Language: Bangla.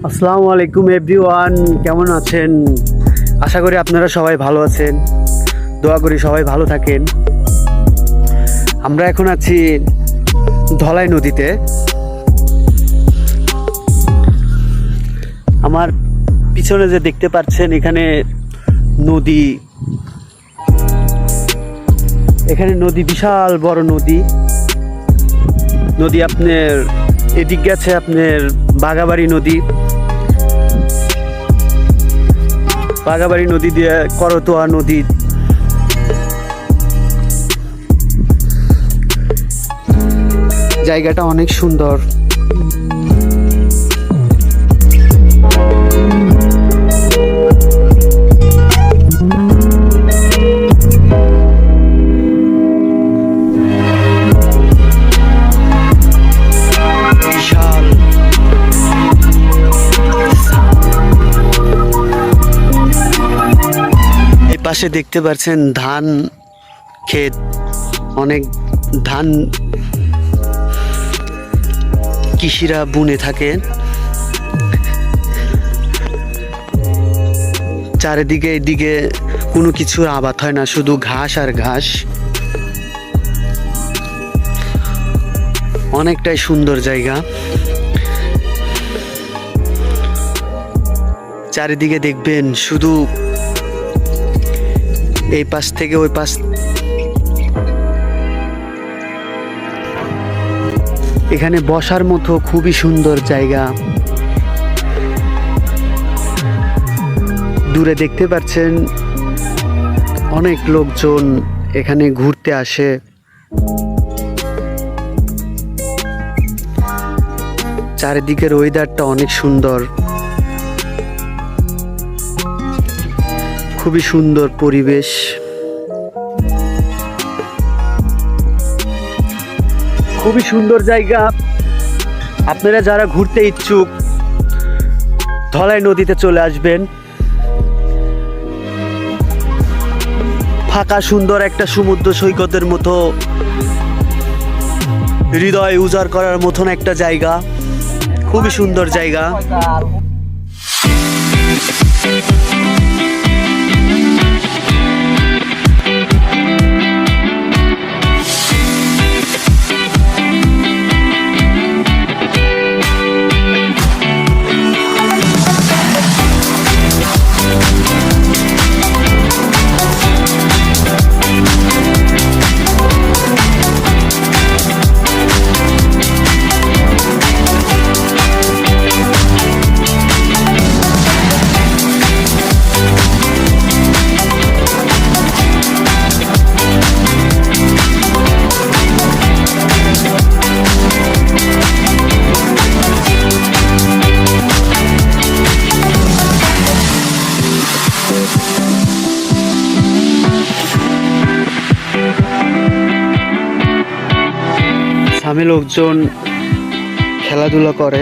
আসসালামু আলাইকুম এভরিওয়ান, কেমন আছেন? আশা করি আপনারা সবাই ভালো আছেন। দোয়া করি সবাই ভালো থাকেন। আমরা এখন আছি ধলাই নদীতে। আমার পিছনে যে দেখতে পাচ্ছেন এখানে নদী, বিশাল বড় নদী। আপনার এদিক গেছে আপনার বাঘাবাড়ি নদী দিয়ে করতোয়া নদী। জায়গাটা অনেক সুন্দর। পাশে দেখতে পাচ্ছেন ধান ক্ষেত, অনেক ধান কৃষিরা বুনে থাকে। চারিদিকে এদিকে কোনো কিছুর আবাদ হয় না, শুধু ঘাস আর ঘাস। অনেকটাই সুন্দর জায়গা। চারিদিকে দেখবেন শুধু এই পাশ থেকে ওই পাশ। এখানে বসার মতো খুবই সুন্দর জায়গা। দূরে দেখতে পাচ্ছেন অনেক লোকজন এখানে ঘুরতে আসে। চারিদিকের ওয়েদারটা অনেক সুন্দর, খুবই সুন্দর পরিবেশ। খুবই সুন্দর জায়গা। আপনারা যারা ঘুরতে ইচ্ছুক ধলাই নদীতে চলে আসবেন। ফাঁকা সুন্দর একটা সমুদ্র সৈকতের মতো, হৃদয় উজাড় করার মতন একটা জায়গা। খুবই সুন্দর জায়গা। সামনে লোকজন খেলাধুলা করে।